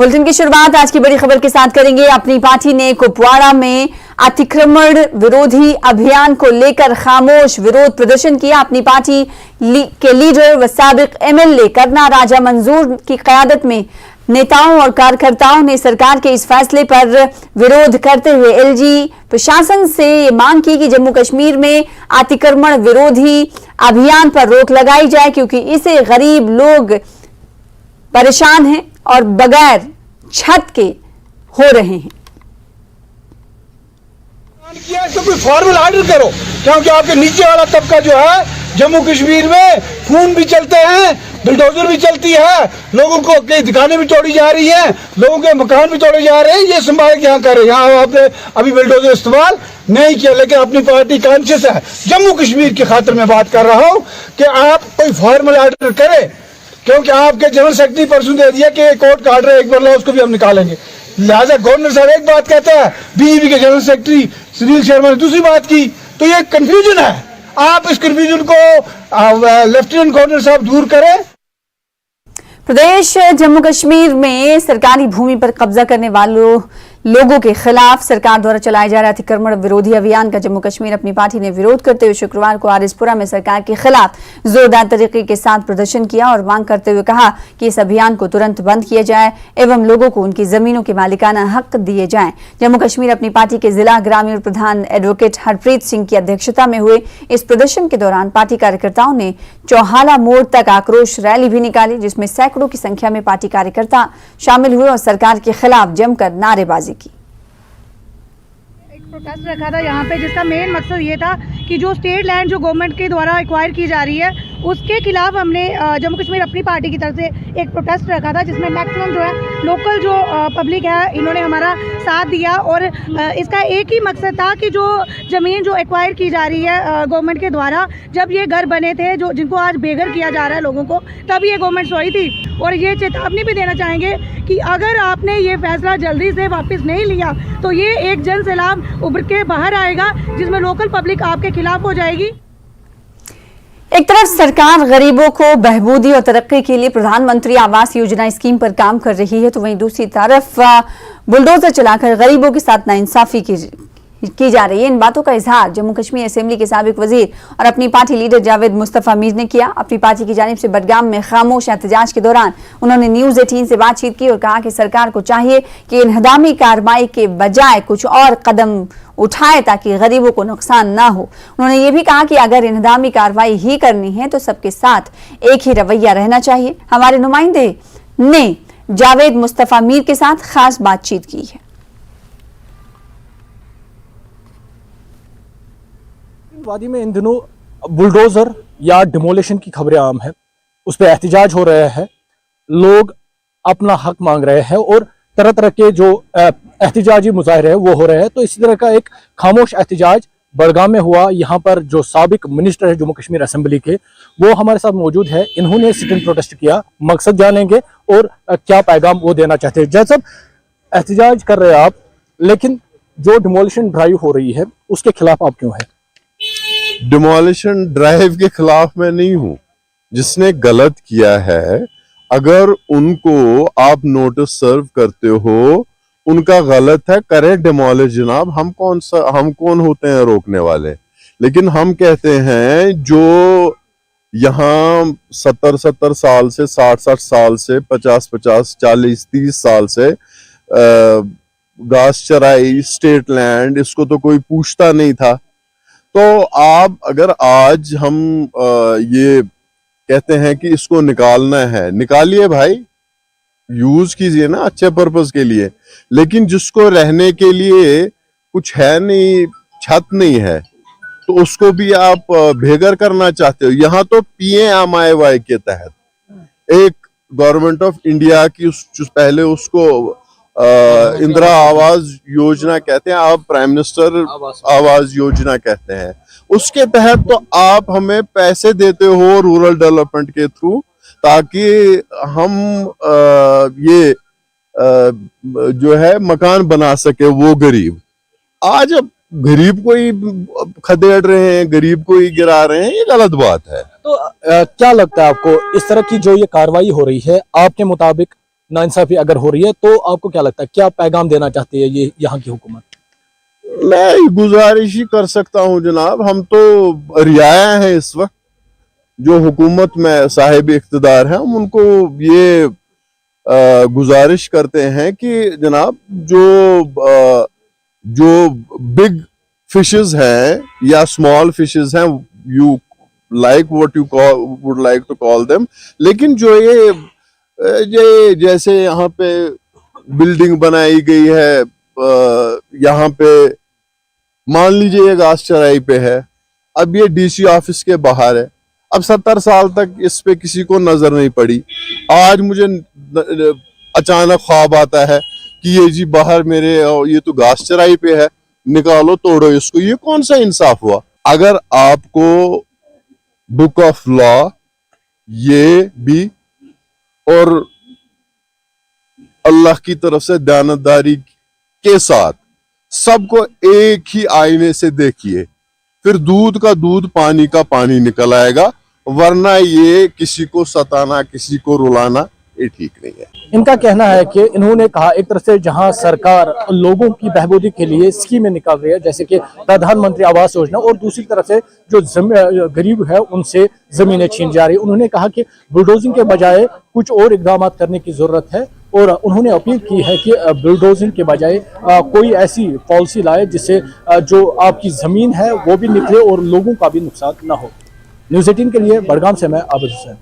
Bulletin की शुरुआत आज की बड़ी खबर के साथ करेंगे। अपनी पार्टी ने कुपवाड़ा में अतिक्रमण विरोधी अभियान को लेकर खामोश विरोध प्रदर्शन किया। अपनी पार्टी के लीडर व साबिक एमएलए करना राजा मंजूर की क़यादत में नेताओं और कार्यकर्ताओं ने सरकार के इस फैसले पर विरोध करते हुए एलजी प्रशासन से ये मांग की कि जम्मू कश्मीर में अतिक्रमण विरोधी अभियान पर रोक लगाई जाए, क्योंकि इससे गरीब लोग परेशान हैं और बगैर छत के हो रहे हैं। किया तो कोई फॉर्मल ऑर्डर करो, क्योंकि आपके नीचे वाला तबका जो है जम्मू कश्मीर में खून भी चलते हैं, बुलडोजर भी चलती है, लोगों को कई दुकानें भी तोड़ी जा रही हैं, लोगों के मकान भी तोड़े जा रहे हैं। ये संभाल के यहाँ करे, यहाँ आपने अभी बुलडोजर इस्तेमाल नहीं किया, लेकिन अपनी पार्टी कॉन्शियस है। जम्मू कश्मीर की खातिर मैं बात कर रहा हूँ कि आप कोई फॉर्मल ऑर्डर करें, क्योंकि आपके जनरल सेक्रेटरी परसों दे दिया कि कोर्ट का ऑर्डर एक बार ला, उसको भी हम निकालेंगे। लिहाजा गवर्नर साहब एक बात कहता है, बीजेपी के जनरल सेक्रेटरी सुनील शर्मा ने दूसरी बात की, तो ये कंफ्यूजन है। आप इस कंफ्यूजन को लेफ्टिनेंट गवर्नर साहब दूर करें। प्रदेश जम्मू कश्मीर में सरकारी भूमि पर कब्जा करने वालों लोगों के खिलाफ सरकार द्वारा चलाए जा रहे अतिक्रमण विरोधी अभियान का जम्मू कश्मीर अपनी पार्टी ने विरोध करते हुए शुक्रवार को आरिसपुरा में सरकार के खिलाफ जोरदार तरीके के साथ प्रदर्शन किया और मांग करते हुए कहा कि इस अभियान को तुरंत बंद किया जाए एवं लोगों को उनकी जमीनों के मालिकाना हक दिए जाएं। जम्मू कश्मीर अपनी पार्टी के जिला ग्रामीण प्रधान एडवोकेट हरप्रीत सिंह की अध्यक्षता में हुए इस प्रदर्शन के दौरान पार्टी कार्यकर्ताओं ने चौहाला मोड़ तक आक्रोश रैली भी निकाली, जिसमें सैकड़ों की संख्या में पार्टी कार्यकर्ता शामिल हुए और सरकार के खिलाफ जमकर नारेबाजी की। प्रोटेस्ट रखा था यहाँ पे, जिसका मेन मकसद ये था कि जो स्टेट लैंड जो गवर्नमेंट के द्वारा एक्वायर की जा रही है उसके खिलाफ हमने जम्मू कश्मीर अपनी पार्टी की तरफ से एक प्रोटेस्ट रखा था, जिसमें मैक्सिमम जो है लोकल जो पब्लिक है इन्होंने हमारा साथ दिया। और इसका एक ही मकसद था कि जो ज़मीन जो एक्वायर की जा रही है गवर्नमेंट के द्वारा, जब ये घर बने थे जो जिनको आज बेघर किया जा रहा है लोगों को, तब ये गवर्नमेंट सोई थी। और ये चेतावनी भी देना चाहेंगे कि अगर आपने ये फैसला जल्दी से वापस नहीं लिया तो ये एक जन सैलाब उभर के बाहर आएगा, जिसमें लोकल पब्लिक आपके खिलाफ हो जाएगी। एक तरफ सरकार गरीबों को बहबूदी और तरक्की के लिए प्रधानमंत्री आवास योजना स्कीम पर काम कर रही है, तो वहीं दूसरी तरफ बुलडोजर चलाकर गरीबों के साथ नाइंसाफी की जा रही है। इन बातों का इजहार जम्मू कश्मीर असेंबली के साबिक वजीर और अपनी पार्टी लीडर जावेद मुस्तफा मीर ने किया। अपनी पार्टी की जानिब से बडगाम में खामोश एहतजाज के दौरान उन्होंने न्यूज़ 18 से बातचीत की और कहा कि सरकार को चाहिए कि इन्हदामी कार्रवाई के बजाय कुछ और कदम उठाए ताकि गरीबों को नुकसान ना हो। उन्होंने ये भी कहा कि अगर इन्हदामी कार्रवाई ही करनी है तो सबके साथ एक ही रवैया रहना चाहिए। हमारे नुमाइंदे ने जावेद मुस्तफा मीर के साथ खास बातचीत की है। वादी में इन दिनों बुलडोजर या डिमोलिशन की खबरें आम है, उस पर एहतजाज हो रहे हैं, लोग अपना हक मांग रहे हैं और तरह तरह के जो एहतजाजी मुजाहरे हैं वो हो रहे हैं। तो इसी तरह का एक खामोश एहतजाज बडगाम में हुआ। यहाँ पर जो साबिक मिनिस्टर है जम्मू कश्मीर असेंबली के, वो हमारे साथ मौजूद है। इन्होंने सिट इन प्रोटेस्ट किया, मकसद जानेंगे और क्या पैगाम वो देना चाहते हैं। जैसा एहतजाज कर रहे हैं आप, लेकिन जो डिमोलिशन ड्राइव हो रही है उसके खिलाफ आप क्यों है? डिमोलिशन ड्राइव के खिलाफ मैं नहीं हूं। जिसने गलत किया है, अगर उनको आप नोटिस सर्व करते हो, उनका गलत है, करे डिमोलिश जनाब। हम कौन होते हैं रोकने वाले? लेकिन हम कहते हैं जो यहाँ 70 साल से 60 साल से 50 40 साल से घास चराई स्टेट लैंड, इसको तो कोई पूछता नहीं था। तो आप अगर आज हम ये कहते हैं कि इसको निकालना है, निकालिए भाई, यूज कीजिए ना अच्छे पर्पस के लिए। लेकिन जिसको रहने के लिए कुछ है नहीं, छत नहीं है, तो उसको भी आप बेघर करना चाहते हो। यहाँ तो PMIY के तहत एक गवर्नमेंट ऑफ इंडिया की पहले उसको इंदिरा आवास योजना कहते हैं, आप प्राइम मिनिस्टर आवास योजना कहते हैं, उसके तहत तो आप हमें पैसे देते हो रूरल डेवलपमेंट के थ्रू, ताकि हम ये जो है मकान बना सके वो गरीब। आज अब गरीब को ही खदेड़ रहे हैं, गरीब को ही गिरा रहे हैं, ये गलत बात है। तो क्या लगता है आपको, इस तरह की जो ये कार्रवाई हो रही है, आपके मुताबिक नाइंसाफी अगर हो रही है, तो आपको क्या लगता है, क्या पैगाम देना चाहती है ये यहाँ की हुकूमत? मैं गुजारिश ही कर सकता हूँ जनाब, हम तो रियाया हैं इस वक्त, जो हुकूमत में साहिब इख्तिदार हैं, हम उनको ये गुजारिश करते हैं कि जनाब जो बिग फिशेस हैं या स्मॉल फिशेस हैं, you like what you would like to call them, लेकिन जो ये जैसे यहाँ पे बिल्डिंग बनाई गई है, यहाँ पे मान लीजिए ये घास चराई पे है, अब ये डीसी ऑफिस के बाहर है, अब 70 साल तक इस पे किसी को नजर नहीं पड़ी। आज मुझे अचानक ख्वाब आता है कि ये जी बाहर मेरे, ये तो घास चराई पे है, निकालो तोड़ो इसको, ये कौन सा इंसाफ हुआ? अगर आपको बुक ऑफ लॉ ये भी और अल्लाह की तरफ से दयानतदारी के साथ सबको एक ही आईने से देखिए, फिर दूध का दूध पानी का पानी निकल आएगा, वरना ये किसी को सताना, किसी को रुलाना, ये ठीक नहीं है। इनका कहना है कि इन्होंने कहा एक तरह से जहां सरकार लोगों की बहबूदी के लिए स्कीमें निकाल रही है, जैसे कि प्रधानमंत्री आवास योजना, और दूसरी तरफ से जो गरीब है उनसे जमीनें छीन जा रही है। उन्होंने कहा कि बुलडोजिंग के बजाय कुछ और इकदाम करने की जरूरत है, और उन्होंने अपील की है कि बुलडोजिंग के बजाय कोई ऐसी पॉलिसी लाए जिससे जो आपकी जमीन है वो भी निकले और लोगों का भी नुकसान न हो। न्यूज़ 18 के लिए बड़गाम से मैं आबिद हुसैन।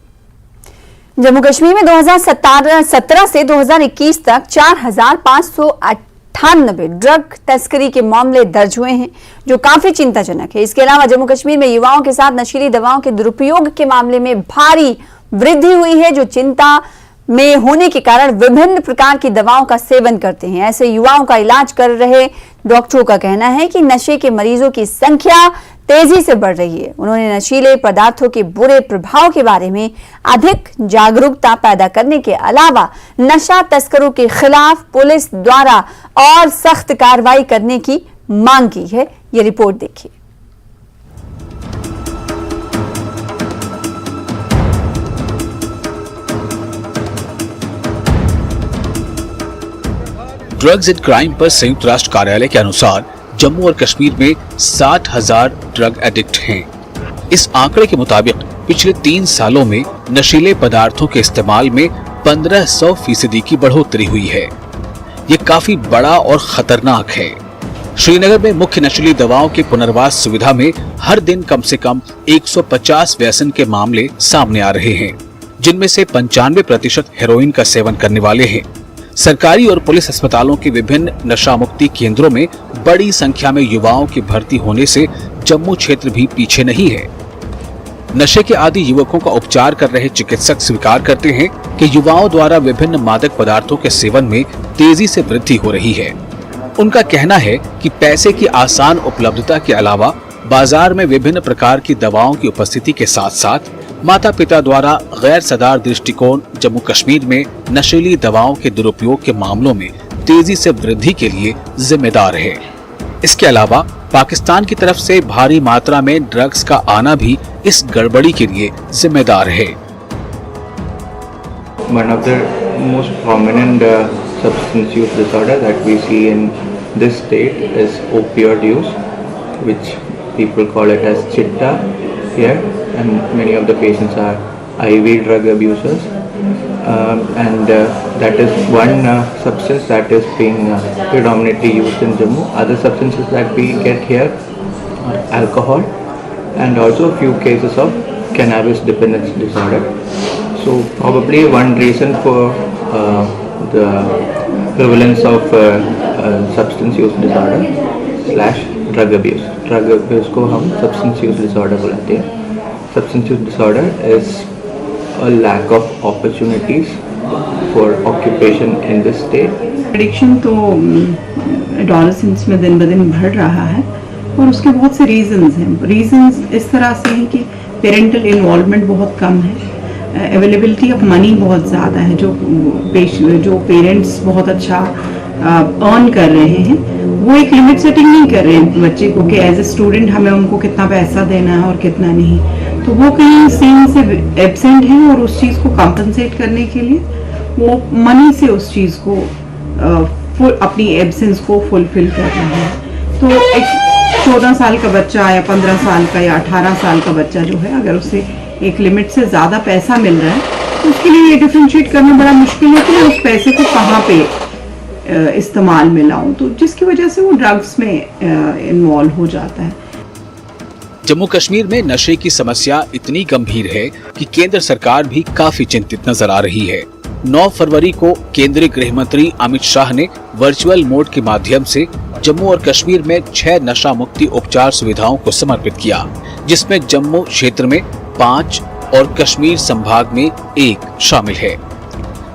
जम्मू कश्मीर में 2017 से 2021 तक 4,598 ड्रग तस्करी के मामले दर्ज हुए हैं, जो काफी चिंताजनक है। इसके अलावा जम्मू कश्मीर में युवाओं के साथ नशीली दवाओं के दुरुपयोग के मामले में भारी वृद्धि हुई है, जो चिंता में होने के कारण विभिन्न प्रकार की दवाओं का सेवन करते हैं। ऐसे युवाओं का इलाज कर रहे डॉक्टरों का कहना है कि नशे के मरीजों की संख्या तेजी से बढ़ रही है। उन्होंने नशीले पदार्थों के बुरे प्रभाव के बारे में अधिक जागरूकता पैदा करने के अलावा नशा तस्करों के खिलाफ पुलिस द्वारा और सख्त कार्रवाई करने की मांग की है। ये रिपोर्ट देखिए। ड्रग्स एंड क्राइम पर संयुक्त राष्ट्र कार्यालय के अनुसार जम्मू और कश्मीर में 60,000 ड्रग एडिक्ट हैं। इस आंकड़े के मुताबिक पिछले 3 सालों में नशीले पदार्थों के इस्तेमाल में 1500% की बढ़ोतरी हुई है। ये काफी बड़ा और खतरनाक है। श्रीनगर में मुख्य नशीली दवाओं के पुनर्वास सुविधा में हर दिन कम से कम 150 व्यसन के मामले सामने आ रहे हैं, जिनमें से 95% हेरोइन का सेवन करने वाले हैं। सरकारी और पुलिस अस्पतालों के विभिन्न नशा मुक्ति केंद्रों में बड़ी संख्या में युवाओं की भर्ती होने से जम्मू क्षेत्र भी पीछे नहीं है। नशे के आदि युवकों का उपचार कर रहे चिकित्सक स्वीकार करते हैं कि युवाओं द्वारा विभिन्न मादक पदार्थों के सेवन में तेजी से वृद्धि हो रही है। उनका कहना है कि पैसे की आसान उपलब्धता के अलावा बाजार में विभिन्न प्रकार की दवाओं की उपस्थिति के साथ साथ माता पिता द्वारा गैर सदार दृष्टिकोण जम्मू कश्मीर में नशीली दवाओं के दुरुपयोग के मामलों में तेजी से वृद्धि के लिए जिम्मेदार है। इसके अलावा पाकिस्तान की तरफ से भारी मात्रा में ड्रग्स का आना भी इस गड़बड़ी के लिए जिम्मेदार है। One of the most prominent substance use disorder that we see in this state is opioid use, which people call it as chitta here, and many of the patients are IV drug abusers, and that is one substance that is being predominantly used in Jammu. Other substances that we get here are alcohol and also a few cases of cannabis dependence disorder. So probably one reason for the prevalence of substance use disorder / drug abuse. Drug abuse को हम substance use disorder बुलाते हैं. Substance use disorder is a lack of opportunities for occupation in this state. Addiction तो adolescence में दिन ब दिन बढ़ रहा है और उसके बहुत से रीजंस हैं। रीजंस इस तरह से हैं कि पेरेंटल इन्वॉल्वमेंट बहुत कम है, अवेलेबिलिटी ऑफ मनी बहुत ज़्यादा है। जो पेरेंट्स बहुत अच्छा अर्न कर रहे हैं वो एक लिमिट सेटिंग नहीं कर रहे हैं बच्चे को कि एज ए स्टूडेंट हमें उनको कितना पैसा देना है और कितना नहीं, तो वो कहीं सीन से एब्सेंट है और उस चीज़ को कॉम्पनसेट करने के लिए वो मनी से उस चीज़ को अपनी एब्सेंस को फुलफिल कर रहे हैं। तो एक 14 साल का बच्चा या 15 साल का या 18 साल का बच्चा जो है, अगर उसे एक लिमिट से ज़्यादा पैसा मिल रहा है तो उसके लिए ये डिफ्रेंशिएट करना बड़ा मुश्किल है कि मैं उस पैसे को कहाँ पे इस्तेमाल में लाऊं, तो जिसकी वजह से वो ड्रग्स में इन्वॉल्व हो जाता है। जम्मू कश्मीर में नशे की समस्या इतनी गंभीर है कि केंद्र सरकार भी काफी चिंतित नजर आ रही है। 9 फरवरी को केंद्रीय गृह मंत्री अमित शाह ने वर्चुअल मोड के माध्यम से जम्मू और कश्मीर में 6 नशा मुक्ति उपचार सुविधाओं को समर्पित किया, जिसमें जम्मू क्षेत्र में 5 और कश्मीर संभाग में 1 शामिल है।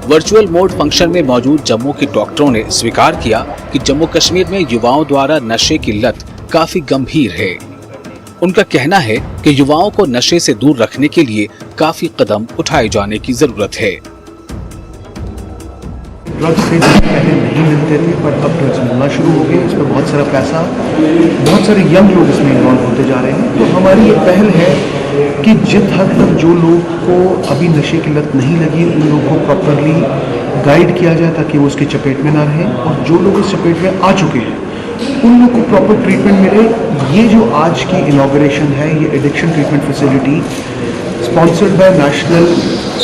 वर्चुअल मोड फंक्शन में मौजूद जम्मू के डॉक्टरों ने स्वीकार किया कि जम्मू कश्मीर में युवाओं द्वारा नशे की लत काफी गंभीर है। उनका कहना है कि युवाओं को नशे से दूर रखने के लिए काफी कदम उठाए जाने की जरूरत है। ड्रग्स से पहले नहीं मिलते थे, पर अब ड्रग्स मिलना शुरू हो गए। इसमें बहुत सारा पैसा, बहुत सारे यंग लोग इसमें इन्वॉल्व होते जा रहे हैं। तो हमारी ये पहल है कि जित हद तक जो लोग को अभी नशे की लत नहीं लगी, उन लोगों को प्रॉपरली गाइड किया जाए ताकि वो उसकी चपेट में ना रहें, और जो लोग इस चपेट में आ चुके हैं उन लोग को प्रॉपर ट्रीटमेंट मिले। ये जो आज की इनॉग्रेशन है, ये addiction treatment facility sponsored by national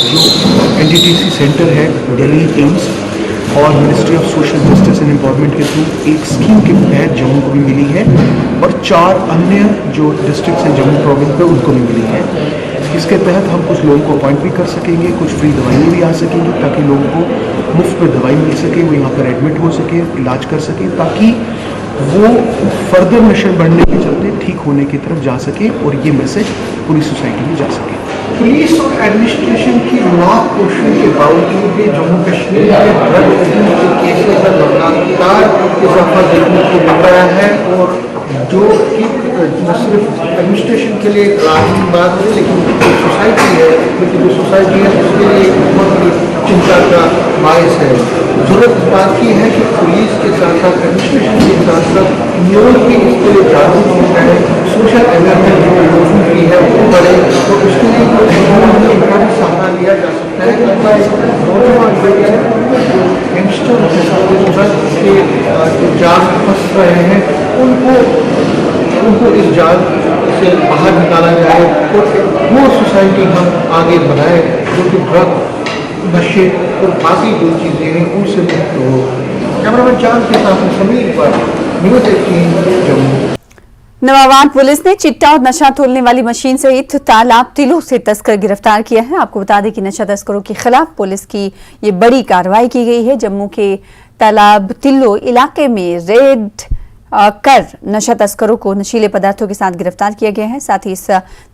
जो NDTC सेंटर है दिल्ली एम्स और ministry of social justice and empowerment के थ्रू एक स्कीम के तहत जम्मू को भी मिली है, और 4 अन्य जो डिस्ट्रिक्ट्स हैं जम्मू प्रोविंस में उनको भी मिली है। इसके तहत हम कुछ लोगों को अपॉइंट भी कर सकेंगे, कुछ फ्री दवाइयाँ भी आ सकेंगी, ताकि लोगों को मुफ्त में दवाई मिल सके, वो यहाँ पर एडमिट हो सके, इलाज कर सके, ताकि वो फर्दर नशे बढ़ने के चलते ठीक होने की तरफ जा सके, और ये मैसेज पूरी सोसाइटी में जा सके। पुलिस और एडमिनिस्ट्रेशन की माफ कोशिश के बावजूद भी जम्मू कश्मीर में ड्रग के केसेस में लगातार इजाफा देखने को मिल रहा है, और जो कि न सिर्फ एडमिनिस्ट्रेशन के लिए एक लाजमी बात है, लेकिन जो सोसाइटी है, क्योंकि जो सोसाइटी है उसके लिए एक बहुत बड़ी चिंता का बायस है। जरूरत इस बात की है कि पुलिस के साथ साथ एडमिनिस्ट्रेशन के साथ साथ लोग भी इसके लिए जागरूक हो गए हैं, सोशल अवेयरनेस जो लोगों की है वो बढ़े, तो उसके लिए सहारा लिया जा सकता है। नौजवान लोग हैं जो यंगस्टर के जो जाल फंस रहे हैं, उनको इस जाल से बाहर निकाला जाए, और वो सोसाइटी हम आगे बढ़ाएं जो कि ड्रग, नशे और बाकी जो चीज़ें हैं उनसे मुक्त हो। कैमरामैन चांद के साथ समीर पर न्यूज़ 18 जम्मू। नवाबाद पुलिस ने चिट्टा और नशा तोलने वाली मशीन सहित तालाब तिलों से तस्कर गिरफ्तार किया है। आपको बता दें कि नशा तस्करों के खिलाफ पुलिस की ये बड़ी कार्रवाई की गई है। जम्मू के तालाब तिल्लो इलाके में रेड कर नशा तस्करों को नशीले पदार्थों के साथ गिरफ्तार किया गया है। साथ ही इस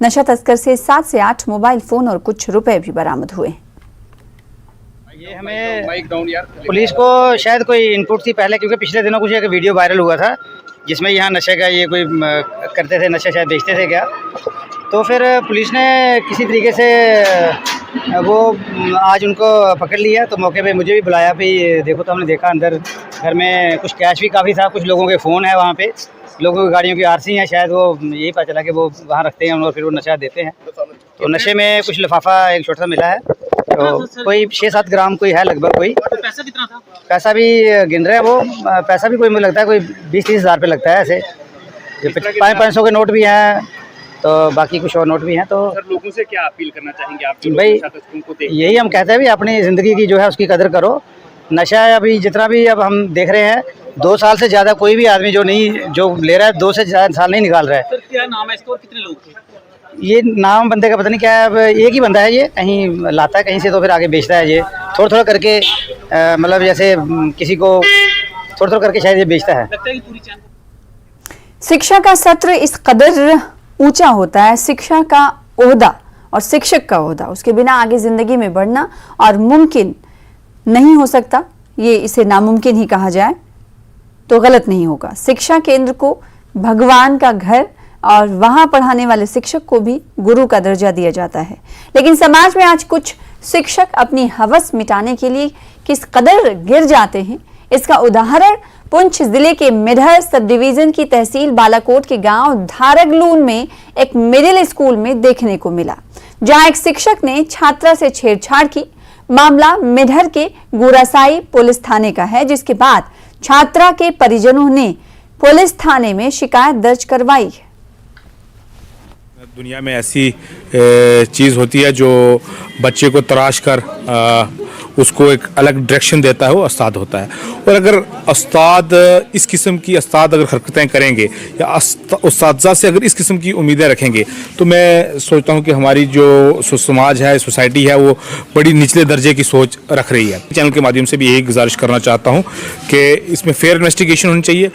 नशा तस्कर से 7 से 8 मोबाइल फोन और कुछ रुपए भी बरामद हुए। ये हमें पुलिस को शायद कोई इनपुट थी पहले, क्योंकि पिछले दिनों कुछ एक वीडियो वायरल हुआ था जिसमें यहाँ नशे का ये कोई करते थे, नशे शायद बेचते थे क्या। तो फिर पुलिस ने किसी तरीके से वो आज उनको पकड़ लिया। तो मौके पे मुझे भी बुलाया, भाई देखो। तो हमने देखा अंदर घर में कुछ कैश भी काफ़ी था, कुछ लोगों के फ़ोन है वहाँ पे, लोगों की गाड़ियों की RC हैं, शायद वो यही पता चला कि वो वहाँ रखते हैं और फिर वो नशा देते हैं। तो नशे में कुछ लिफाफा एक छोटा सा मिला है, तो कोई 6-7 ग्राम कोई है लगभग। कोई पैसा कितना था? पैसा भी गिन रहे हैं वो, पैसा भी कोई मुझे लगता है कोई 20-30 हज़ार पे लगता है। ऐसे 500 के नोट भी हैं, तो बाकी कुछ और नोट भी हैं। तो सर लोगों से क्या अपील करना चाहेंगे आप? भाई यही हम कहते हैं, भी अपनी ज़िंदगी की जो है उसकी कदर करो। नशा अभी जितना भी अब हम देख रहे हैं, 2 साल से ज़्यादा कोई भी आदमी जो ले रहा है 2 से 4 साल नहीं निकाल रहा है। सर क्या नाम है इसका और कितने लोग थे? ये नाम बंदे का पता नहीं क्या है। अब एक ही बंदा है, ये कहीं लाता है कहीं से, तो फिर आगे बेचता है। ये थोड़ा थोड़ा करके मतलब जैसे किसी को थोड़ा थोड़ा करके शायद ये बेचता है। लगता है कि पूरी चैन। शिक्षा का सत्र इस कदर ऊंचा होता है, शिक्षा का ओहदा और शिक्षक का ओहदा, उसके बिना आगे जिंदगी में बढ़ना और मुमकिन नहीं हो सकता। ये इसे नामुमकिन ही कहा जाए तो गलत नहीं होगा। शिक्षा केंद्र को भगवान का घर और वहां पढ़ाने वाले शिक्षक को भी गुरु का दर्जा दिया जाता है। लेकिन समाज में आज कुछ शिक्षक अपनी हवस मिटाने के लिए किस कदर गिर जाते हैं, इसका उदाहरण पुंछ जिले के मिधर सब डिवीजन की तहसील बालाकोट के गांव धारगलून में एक मिडिल स्कूल में देखने को मिला, जहां एक शिक्षक ने छात्रा से छेड़छाड़ की। मामला मेढर के गोरासाई पुलिस थाने का है, जिसके बाद छात्रा के परिजनों ने पुलिस थाने में शिकायत दर्ज करवाई। दुनिया में ऐसी चीज़ होती है जो बच्चे को तराश कर उसको एक अलग डायरेक्शन देता है, वो उस्ताद होता है। और अगर उस्ताद इस किस्म की अगर हरकतें करेंगे या उस्तादज़ा से अगर इस किस्म की उम्मीदें रखेंगे, तो मैं सोचता हूँ कि हमारी जो समाज है, सोसाइटी है, वो बड़ी निचले दर्जे की सोच रख रही है। चैनल के माध्यम से भी यही गुजारिश करना चाहता हूँ कि इसमें फेयर इन्वेस्टिगेशन होनी चाहिए,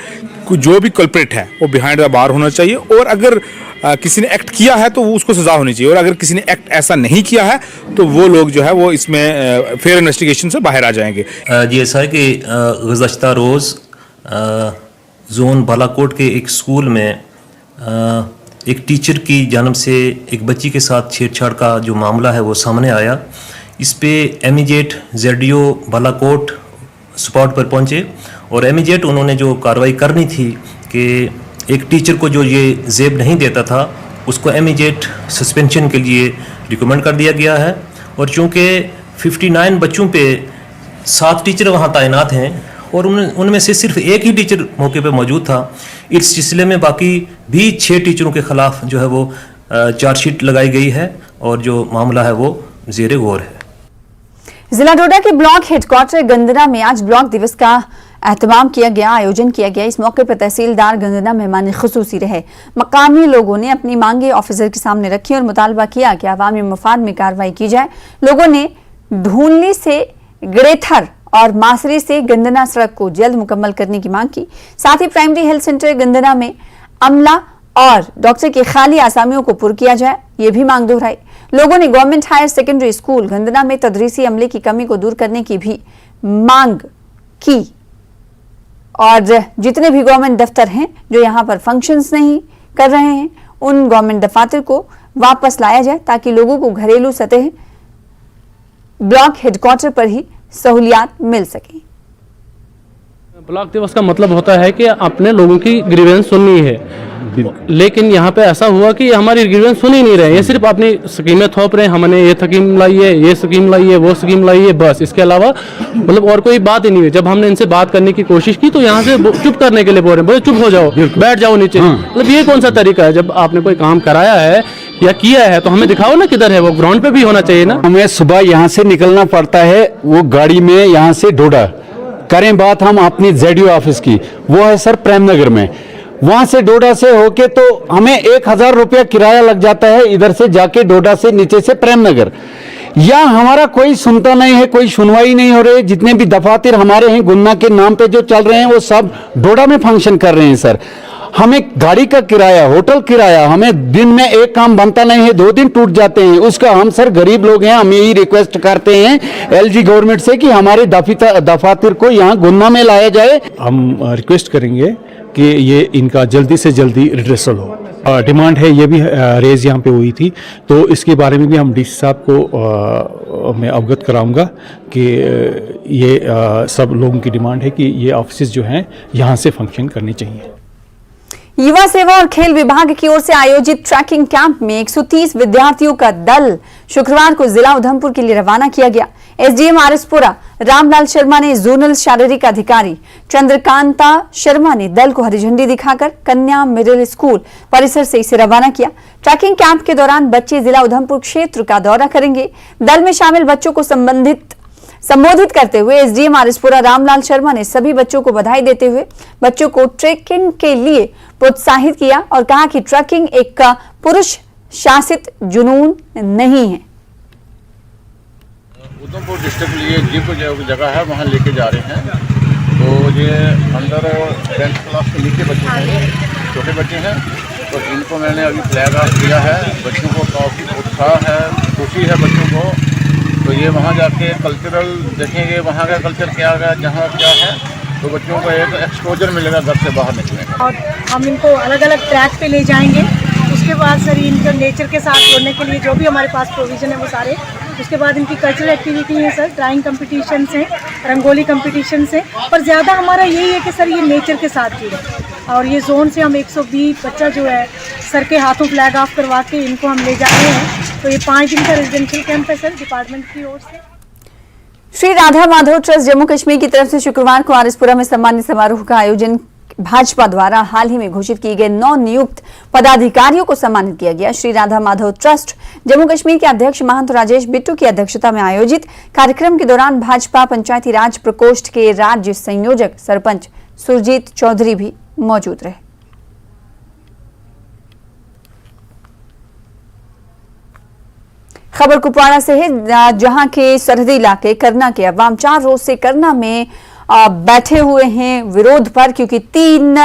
जो भी कल्प्रिट है वो बिहाइंड द बार होना चाहिए, और अगर किसी ने एक्ट किया है तो वो उसको सजा होनी चाहिए, और अगर किसी ने एक्ट ऐसा नहीं किया है तो वो लोग जो है वो इसमें फेयर इन्वेस्टिगेशन से बाहर आ जाएंगे। जी ऐसा है कि गुज़श्ता रोज़ जोन बालाकोट के एक स्कूल में एक टीचर की जानब से एक बच्ची के साथ छेड़छाड़ का जो मामला है वो सामने आया। इस पे एमिजेट ZDO बालाकोट स्पॉट पर पहुंचे और एमिजेट उन्होंने जो कार्रवाई करनी थी कि एक टीचर को जो ये जेब नहीं देता था उसको एमिजेट सस्पेंशन के लिए रिकमेंड कर दिया गया है। और चूँकि 59 बच्चों पे 7 टीचर वहाँ तैनात हैं और उनमें से सिर्फ एक ही टीचर मौके पे मौजूद था, इस सिलसिले में बाकी भी 6 टीचरों के खिलाफ जो है वो चार्जशीट लगाई गई है और जो मामला है वो ज़ेरे गौर है। जिला डोडा के ब्लॉक हेडक्वार्टर गंदना में आज ब्लॉक दिवस का एहतमाम किया गया, आयोजन किया गया। इस मौके पर तहसीलदार गंदना मेहमान खुसूसी रहे। मकामी लोगों ने अपनी मांगे ऑफिसर के सामने रखी और मुतालबा किया कि अवामी मफाद में कार्रवाई की जाए। लोगों ने ढूंढली से गड़ेथर और मासरी से गंदना सड़क को जल्द मुकम्मल करने की मांग की। साथ ही प्राइमरी हेल्थ सेंटर गंदना में अमला और डॉक्टर के खाली आसामियों को पुर किया जाए, ये भी मांग दोहराई। लोगों ने गवर्नमेंट हायर सेकेंडरी स्कूल गंदना में तदरीसी अमले की कमी को दूर करने की भी मांग की और जितने भी गवर्नमेंट दफ्तर हैं जो यहाँ पर फंक्शंस नहीं कर रहे हैं, उन गवर्नमेंट दफातर को वापस लाया जाए ताकि लोगों को घरेलू सतह ब्लॉक हेडक्वार्टर पर ही सहूलियात मिल सकें। ब्लॉक दिवस का मतलब होता है कि अपने लोगों की ग्रीवेंस सुननी है, लेकिन यहाँ पे ऐसा हुआ कि हमारी ग्रीवेंस सुन ही नहीं रहे। ये सिर्फ अपनी स्कीमें थोप रहे हैं, हमने ये स्कीम लाई है, ये स्कीम लाई है, वो स्कीम लाई है, बस इसके अलावा मतलब और कोई बात ही नहीं है। जब हमने इनसे बात करने की कोशिश की तो यहाँ से चुप करने के लिए बोल रहे हैं, बोले चुप हो जाओ, बैठ जाओ नीचे। मतलब ये कौन सा तरीका है? जब आपने कोई काम कराया है या किया है तो हमें दिखाओ ना किधर है, वो ग्राउंड पे भी होना चाहिए ना। हमें सुबह यहाँ से निकलना पड़ता है, वो गाड़ी में यहाँ से डोडा। करें बात हम अपनी ZDO ऑफिस की, वो है सर प्रेमनगर में। वहां से डोडा से होके तो हमें 1000 रुपया किराया लग जाता है, इधर से जाके डोडा से नीचे से प्रेमनगर। या हमारा कोई सुनता नहीं है, कोई सुनवाई नहीं हो रही। जितने भी दफातर हमारे हैं गुन्ना के नाम पे जो चल रहे हैं वो सब डोडा में फंक्शन कर रहे हैं सर। हमें गाड़ी का किराया, होटल किराया, हमें दिन में एक काम बनता नहीं है, 2 दिन टूट जाते हैं उसका। हम सर गरीब लोग हैं, हम यही रिक्वेस्ट करते हैं LG गवर्नमेंट से कि हमारे दफातर को यहाँ गुन्ना में लाया जाए। हम रिक्वेस्ट करेंगे कि ये इनका जल्दी से जल्दी रिड्रेसल हो। डिमांड है, ये भी रेज यहाँ पे हुई थी, तो इसके बारे में भी हम DC साहब को मैं अवगत कराऊंगा कि ये सब लोगों की डिमांड है कि ये ऑफिस जो हैं यहाँ से फंक्शन करनी चाहिए। युवा सेवा और खेल विभाग की ओर से आयोजित ट्रैकिंग कैंप में 130 विद्यार्थियों का दल शुक्रवार को जिला उधमपुर के लिए रवाना किया गया। SDM आरएसपुरा रामलाल शर्मा ने जोनल शारीरिक अधिकारी चंद्रकांता शर्मा ने दल को हरी झंडी दिखाकर कन्या मिडिल स्कूल परिसर से इसे रवाना किया। ट्रैकिंग कैंप के दौरान बच्चे जिला उधमपुर क्षेत्र का दौरा करेंगे। दल में शामिल बच्चों को संबोधित करते हुए SDM आरएसपुरा रामलाल शर्मा ने सभी बच्चों को बधाई देते हुए बच्चों को ट्रैकिंग के लिए प्रोत्साहित किया और कहा कि ट्रैकिंग एक पुरुष शासित जुनून नहीं है। उधमपुर डिस्ट्रिक्ट लिए जिप जो जगह है वहाँ लेके जा रहे हैं। तो ये अंडर 10th क्लास के नीचे बच्चे हैं, छोटे बच्चे हैं, तो इनको मैंने अभी फ्लैग ऑफ किया है। बच्चों को काफ़ी उत्साह है, खुशी है बच्चों को। तो ये वहाँ जाके कल्चरल देखेंगे, वहाँ का कल्चर क्या है, जहाँ क्या है, तो बच्चों को एक एक्सपोजर मिलेगा घर से बाहर निकलने का। और हम इनको अलग अलग ट्रैक पे ले जाएंगे। उसके बाद सर इनके नेचर के साथ जोड़ने के लिए जो भी हमारे पास प्रोविज़न है वो सारे। उसके बाद इनकी कल्चरल एक्टिविटी है सर, ड्राइंग कंपटीशन हैं, रंगोली कंपटीशन हैं, पर ज़्यादा हमारा यही है कि सर ये नेचर के साथ जुड़े। और ये जोन से हम 120 बच्चा जो है सर के हाथों फ्लैग ऑफ करवा के इनको हम ले जा रहे हैं। तो ये 5 दिन का रेजिडेंशियल कैंप है सर डिपार्टमेंट की ओर से। श्री राधा माधव ट्रस्ट जम्मू कश्मीर की तरफ से शुक्रवार को आरएसपुरा में सम्मानित समारोह का आयोजन भाजपा द्वारा हाल ही में घोषित किए गए 9 नियुक्त पदाधिकारियों को सम्मानित किया गया। श्री राधा माधव ट्रस्ट जम्मू कश्मीर के अध्यक्ष महंत राजेश बिट्टू की अध्यक्षता में आयोजित कार्यक्रम के दौरान भाजपा पंचायती राज प्रकोष्ठ के राज्य संयोजक सरपंच सुरजीत चौधरी भी मौजूद रहे। खबर कुपवाड़ा से है, जहां के सरहदी इलाके करना के अवाम 4 रोज से करना में बैठे हुए हैं विरोध पर, क्योंकि 3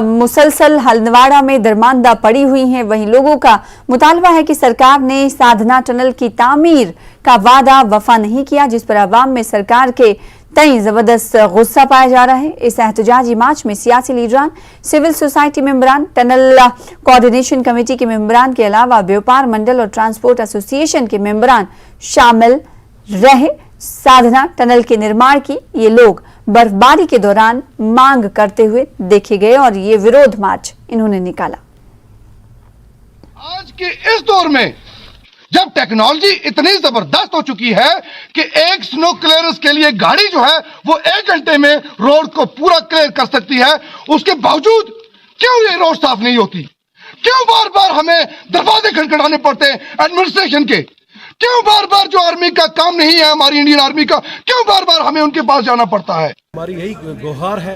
मुसलसल हंदवाड़ा में दरमांदा पड़ी हुई हैं। वहीं लोगों का मुतालबा है कि सरकार ने साधना टनल की तामीर का वादा वफा नहीं किया, जिस पर अवाम में सरकार के तई जबरदस्त गुस्सा पाया जा रहा है। इस एहतजाजी मार्च में सियासी लीडरान, सिविल सोसाइटी मेंबरान, टनल कोऑर्डिनेशन कमेटी के मेंबरान के अलावा व्यापार मंडल और ट्रांसपोर्ट एसोसिएशन के मेंबरान शामिल रहे। साधना टनल के निर्माण की ये लोग बर्फबारी के दौरान मांग करते हुए देखे गए और ये विरोध मार्च इन्होंने निकाला। आज के इस दौर में जब टेक्नोलॉजी इतनी जबरदस्त हो चुकी है कि एक स्नो क्लियरेंस के लिए गाड़ी जो है वो 1 घंटे में रोड को पूरा क्लियर कर सकती है, उसके बावजूद क्यों ये रोड साफ नहीं होती? क्यों बार बार हमें दरवाजे खटखटाने पड़ते हैं एडमिनिस्ट्रेशन के? क्यों बार बार जो आर्मी का काम नहीं है, हमारी इंडियन आर्मी का, क्यों बार बार हमें उनके पास जाना पड़ता है? हमारी यही गुहार है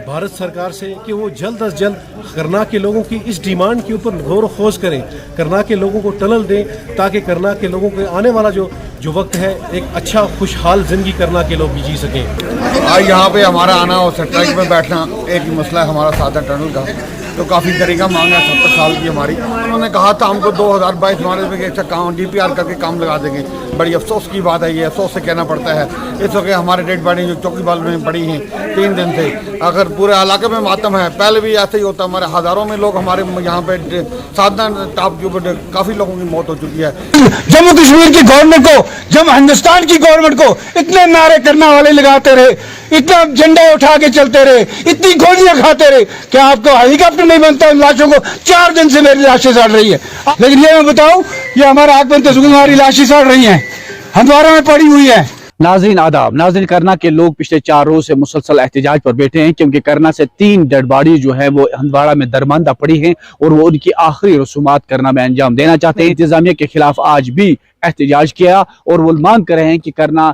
भारत सरकार से कि वो जल्द अज जल्द करना के लोगों की इस डिमांड के ऊपर गौर खोज करें, करना के लोगों को टनल दें, ताकि करना के लोगों के आने वाला जो वक्त है एक अच्छा खुशहाल जिंदगी करना के लोग भी जी सकें। आज यहाँ पे हमारा आना और ट्रक में बैठना एक मसला है हमारा साधना टनल का, तो काफ़ी तरीका मांगा 70 साल की हमारी। उन्होंने कहा था हमको 2022 में अच्छा काम DPR करके काम लगा देंगे। बड़ी अफसोस की बात है, ये अफसोस से कहना पड़ता है। इस वक्त हमारे डेड बॉडी जो चौकीबाल में पड़ी हैं 3 दिन से, अगर पूरे इलाके में मातम है। पहले भी ऐसे ही होता, हमारे हज़ारों में लोग हमारे यहाँ पे साधना टॉप के ऊपर काफ़ी लोगों की मौत हो चुकी है। जम्मू कश्मीर की गवर्नमेंट को, जब हिंदुस्तान की गवर्नमेंट को इतने नारे करने वाले लगाते रहे, इतना झंडा उठा के चलते रहे, इतनी गोलियां खाते रहे, क्या आपको हेलीकॉप्टर नहीं बनता उन लाशों को? 4 दिन से मेरी लाशें सड़ रही है। लेकिन ये मैं बताऊं, ये हमारा आग बनते हमारी लाशें सड़ रही हैं, हंदवाड़ा में पड़ी हुई है। नाज़रीन आदाब। नाज़रीन, करना के लोग पिछले 4 रोज से मुसलसल एहतजाज पर बैठे हैं, क्योंकि करना से 3 डेड बॉडी जो है वो हंदवाड़ा में दरमांदा पड़ी हैं और वो उनकी आखिरी रसूमात करना में अंजाम देना चाहते हैं। इंतजामिया के खिलाफ आज भी एहतजाज किया और वो मांग कर रहे हैं कि करना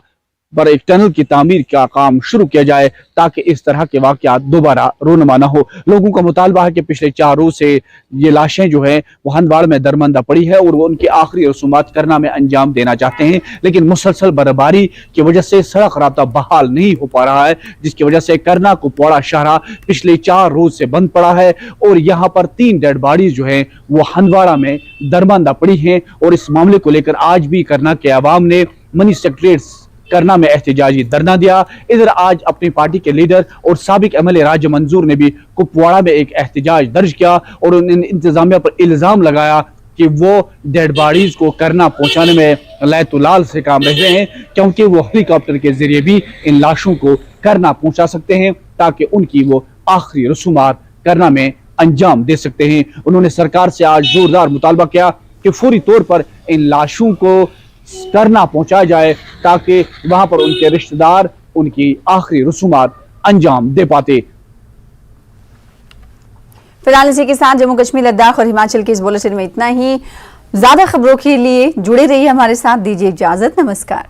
पर एक टनल की तामीर का काम शुरू किया जाए, ताकि इस तरह के वाकयात दोबारा रोनुमा न हो। लोगों का मुतालबा है कि पिछले 4 रोज से ये लाशें जो है वो हंदवाड़ा में दरमंदा पड़ी है और वो उनकी आखिरी रसूमात करना में अंजाम देना चाहते हैं, लेकिन मुसलसल बर्फबारी की वजह से सड़क राब्ता बहाल नहीं हो पा रहा है, जिसकी वजह से करना कुपवाड़ा शाहरा पिछले 4 रोज से बंद पड़ा है और यहाँ पर 3 डेड बॉडीज जो है वो हंदवाड़ा में दरमंदा पड़ी है। और इस मामले को लेकर आज भी करना के अवाम ने मनी सेक्रेटरीट करना में एहतजाजी धरना दिया। इधर आज अपनी पार्टी के लीडर और साबिक MLA राज मंजूर ने भी कुपवाड़ा में एक एहतजाज दर्ज किया और उन्होंने इंतजामिया पर इल्जाम लगाया कि वो डेड बॉडीज को करना पहुंचाने में लैतुलाल से काम रह रहे हैं, क्योंकि वो हेलीकॉप्टर के जरिए भी इन लाशों को करना पहुंचा सकते हैं, ताकि उनकी वो आखिरी रसूमात करना में अंजाम दे सकते हैं। उन्होंने सरकार से आज जोरदार मुतालबा किया कि फौरी तौर पर इन लाशों को करना पहुंचाया जाए, ताकि वहां पर उनके रिश्तेदार उनकी आखिरी रसूमात अंजाम दे पाते। फिलहाल इसी के साथ जम्मू कश्मीर, लद्दाख और हिमाचल के इस बुलेटिन में इतना ही। ज्यादा खबरों के लिए जुड़े रहिए हमारे साथ। दीजिए इजाजत। नमस्कार।